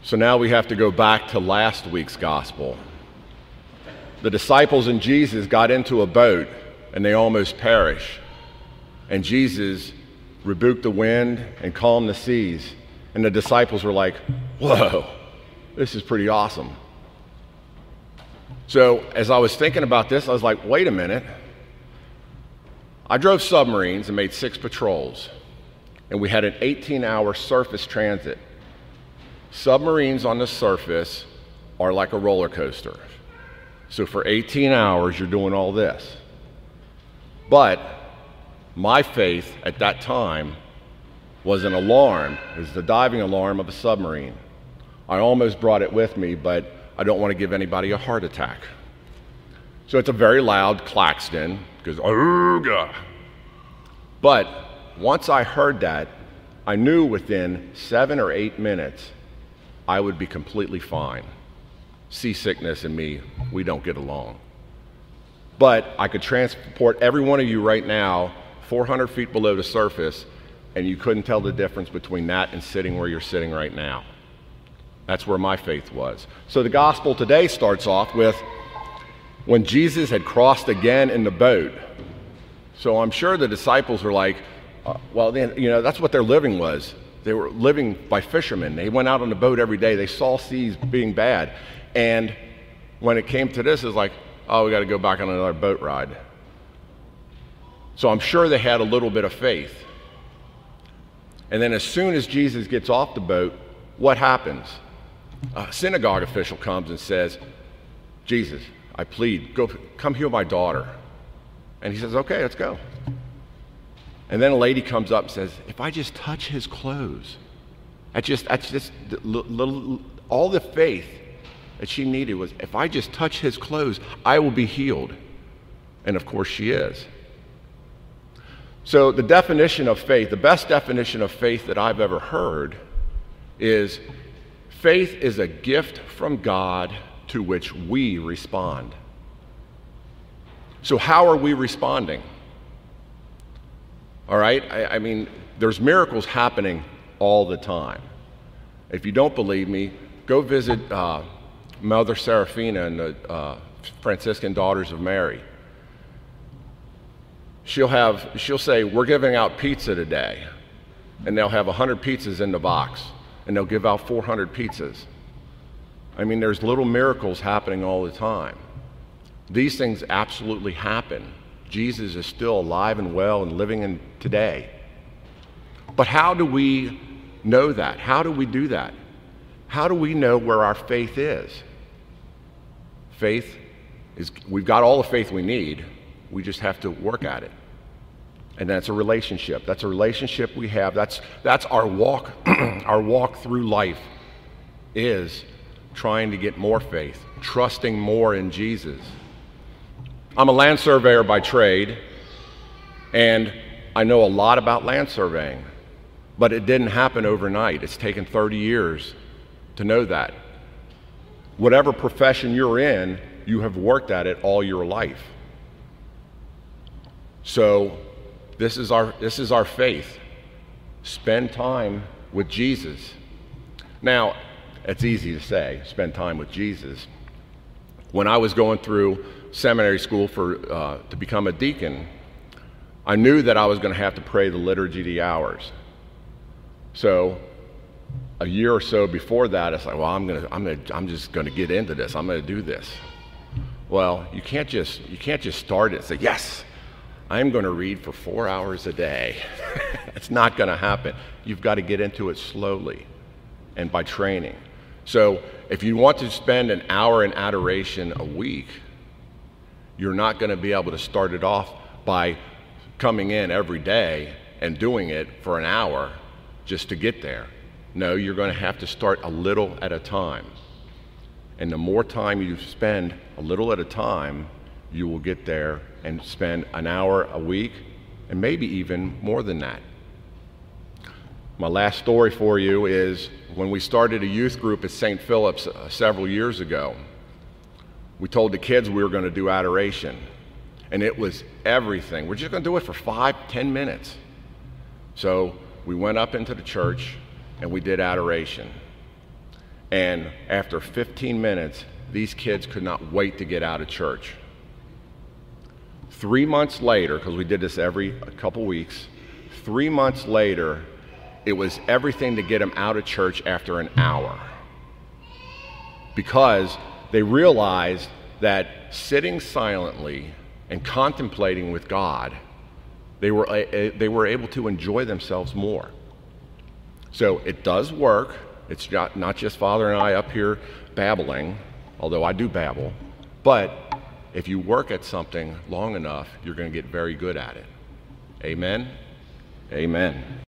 So now we have to go back to last week's gospel. The disciples and Jesus got into a boat and they almost perished. And Jesus rebuked the wind and calmed the seas. And the disciples were like, whoa, this is pretty awesome. So as I was thinking about this, I was like, wait a minute. I drove submarines and made 6 patrols. And we had an 18-hour surface transit. Submarines on the surface are like a roller coaster. So for 18 hours, you're doing all this. But my faith at that time was an alarm. It was the diving alarm of a submarine. I almost brought it with me, but I don't want to give anybody a heart attack. So it's a very loud klaxon, because ooga. But once I heard that, I knew within 7 or 8 minutes I would be completely fine. Seasickness and me, we don't get along. But I could transport every one of you right now 400 feet below the surface, and you couldn't tell the difference between that and sitting where you're sitting right now. That's where my faith was. So the gospel today starts off with when Jesus had crossed again in the boat. So I'm sure the disciples were like, well, then, that's what their living was. They were living by fishermen. They went out on the boat every day. They saw seas being bad. And when it came to this, it was like, oh, we got to go back on another boat ride. So I'm sure they had a little bit of faith. And then as soon as Jesus gets off the boat, what happens? A synagogue official comes and says, Jesus, I plead, come heal my daughter. And he says, okay, let's go. And then a lady comes up and says, if I just touch his clothes, that's just all the faith that she needed was, if I just touch his clothes, I will be healed. And of course she is. So the definition of faith, the best definition of faith that I've ever heard is faith is a gift from God to which we respond. So how are we responding? All right, I mean, there's miracles happening all the time. If you don't believe me, go visit Mother Seraphina and the Franciscan Daughters of Mary. She'll say, we're giving out pizza today. And they'll have 100 pizzas in the box. And they'll give out 400 pizzas. I mean, there's little miracles happening all the time. These things absolutely happen. Jesus is still alive and well and living in today. But how do we know that? How do we do that? How do we know where our faith is? Faith is, we've got all the faith we need. We just have to work at it. And that's a relationship. That's a relationship we have. That's our walk. Our walk through life is trying to get more faith, trusting more in Jesus. I'm a land surveyor by trade, and I know a lot about land surveying, but it didn't happen overnight. It's taken 30 years to know that. Whatever profession you're in, you have worked at it all your life. So this is our faith. Spend time with Jesus. Now, it's easy to say, spend time with Jesus. When I was going through seminary school to become a deacon, I knew that I was going to have to pray the liturgy of the hours. So a year or so before that, it's like, well, I'm just going to get into this. I'm going to do this. Well, you can't just start it and say, yes, I'm going to read for 4 hours a day. It's not going to happen. You've got to get into it slowly and by training. So if you want to spend an hour in adoration a week, you're not going to be able to start it off by coming in every day and doing it for an hour just to get there. No, you're going to have to start a little at a time. And the more time you spend a little at a time, you will get there and spend an hour a week and maybe even more than that. My last story for you is when we started a youth group at St. Philip's several years ago. We told the kids we were going to do adoration, and it was everything. We're just going to do it for 5-10 minutes. So we went up into the church and we did adoration. And after 15 minutes, these kids could not wait to get out of church. 3 months later, because we did this every couple weeks, 3 months later, it was everything to get them out of church after an hour. Because they realized that sitting silently and contemplating with God, they were able to enjoy themselves more. So it does work. It's not just Father and I up here babbling, although I do babble, but if you work at something long enough, you're going to get very good at it. Amen? Amen.